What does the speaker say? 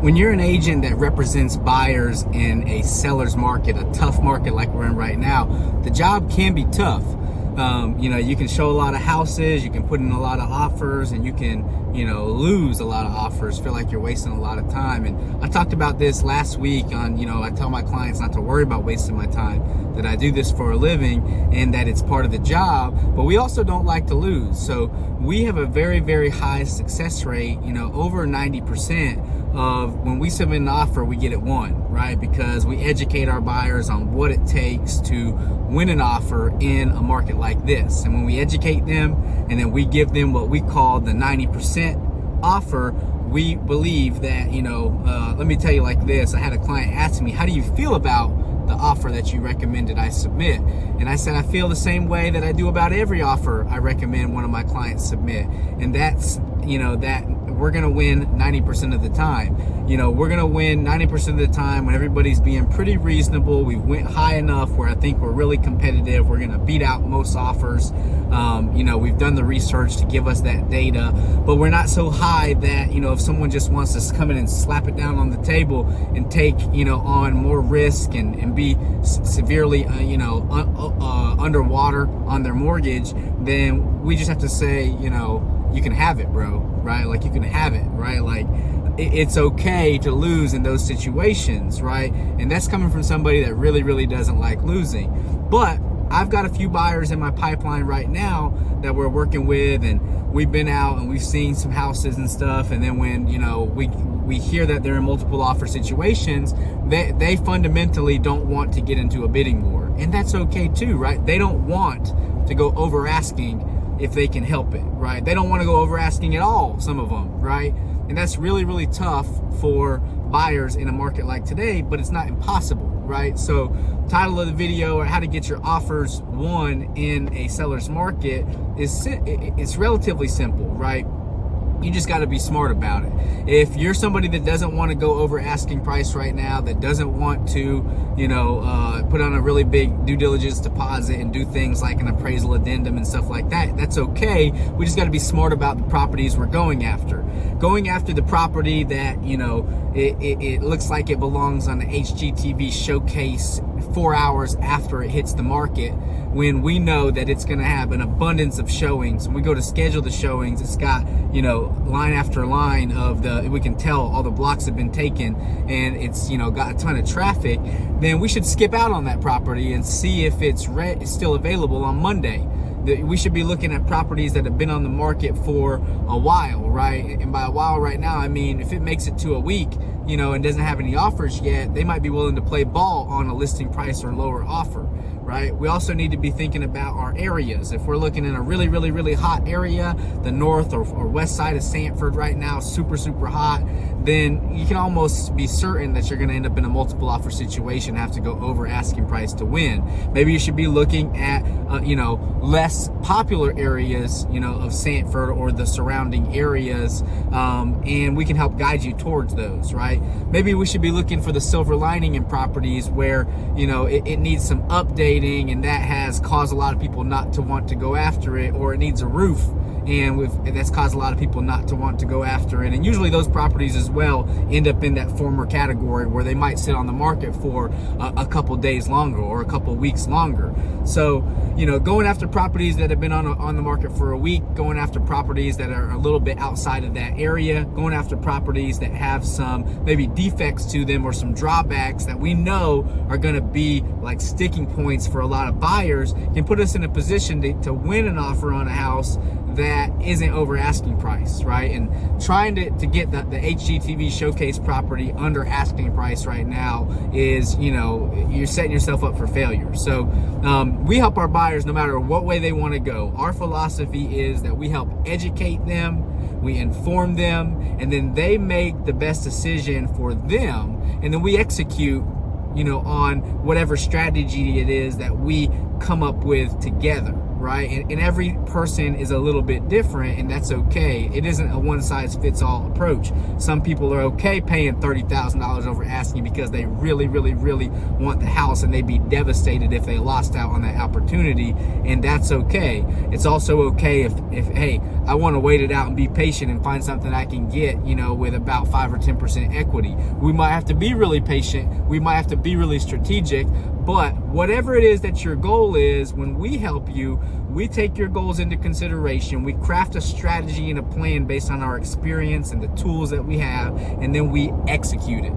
When you're an agent that represents buyers in a seller's market, a tough market like we're in right now, the job can be tough. You can show a lot of houses, you can put in a lot of offers, and you can, lose a lot of offers, feel like you're wasting a lot of time. And I talked about this last week on, I tell my clients not to worry about wasting my time, that I do this for a living and that it's part of the job, but we also don't like to lose. So we have a very, very high success rate, over 90%. Of when we submit an offer, we get it won, right? Because we educate our buyers on what it takes to win an offer in a market like this. And when we educate them and then we give them what we call the 90% offer, we believe that, let me tell you like this. I had a client ask me, how do you feel about the offer that you recommended I submit? And I said, I feel the same way that I do about every offer I recommend one of my clients submit. And that's, that we're going to win 90% of the time. We're going to win 90% of the time when everybody's being pretty reasonable. We went high enough where I think we're really competitive. We're going to beat out most offers. We've done the research to give us that data, but we're not so high that, if someone just wants to come in and slap it down on the table and take, on more risk and be severely, underwater on their mortgage, then we just have to say, you can have it, bro, right? Like, you can have it, right? Like, it's okay to lose in those situations, right? And that's coming from somebody that really, really doesn't like losing. But I've got a few buyers in my pipeline right now that we're working with, and we've been out and we've seen some houses and stuff. And then when, we hear that they're in multiple offer situations, they fundamentally don't want to get into a bidding war. And that's okay too, right? They don't want to go over asking if they can help it, right? They don't want to go over asking at all, some of them, right? And that's really, really tough for buyers in a market like today, but it's not impossible, right? So title of the video, or how to get your offers won in a seller's market, it's relatively simple, right? You just got to be smart about it. If you're somebody that doesn't want to go over asking price right now, that doesn't want to, put on a really big due diligence deposit and do things like an appraisal addendum and stuff like that, that's okay. We just got to be smart about the properties we're going after. Going after the property that, it looks like it belongs on the HGTV showcase 4 hours after it hits the market, when we know that it's going to have an abundance of showings. When we go to schedule the showings, it's got, line after line of we can tell all the blocks have been taken, and it's, got a ton of traffic. Then we should skip out on that property and see if it's still available on Monday. We should be looking at properties that have been on the market for a while, right? And by a while right now, I mean, if it makes it to a week, and doesn't have any offers yet, they might be willing to play ball on a listing price or lower offer, right? We also need to be thinking about our areas. If we're looking in a really, really, really hot area, the north or west side of Sanford right now, super, super hot, then you can almost be certain that you're going to end up in a multiple offer situation, have to go over asking price to win. Maybe you should be looking at, less popular areas, of Sanford or the surrounding areas, and we can help guide you towards those, right? Maybe we should be looking for the silver lining in properties where, it needs some updating, and that has caused a lot of people not to want to go after it, or it needs a roof, and that's caused a lot of people not to want to go after it. And usually those properties as well end up in that former category where they might sit on the market for a couple days longer or a couple weeks longer. So, going after properties that have been on the market for a week, going after properties that are a little bit outside of that area, going after properties that have some maybe defects to them or some drawbacks that we know are going to be like sticking points for a lot of buyers, can put us in a position to win an offer on a house that isn't over asking price, right? And trying to get the HGTV showcase property under asking price right now is, you're setting yourself up for failure. So we help our buyers no matter what way they want to go. Our philosophy is that we help educate them, we inform them, and then they make the best decision for them, and then we execute, on whatever strategy it is that we come up with together. right? And every person is a little bit different, and that's okay. It isn't a one-size-fits-all approach. Some people are okay paying $30,000 over asking because they really, really, really want the house, and they'd be devastated if they lost out on that opportunity, and that's okay. It's also okay if hey, I want to wait it out and be patient and find something I can get, with about 5 or 10% equity. We might have to be really patient. We might have to be really strategic. But whatever it is that your goal is, when we help you, we take your goals into consideration. We craft a strategy and a plan based on our experience and the tools that we have, and then we execute it.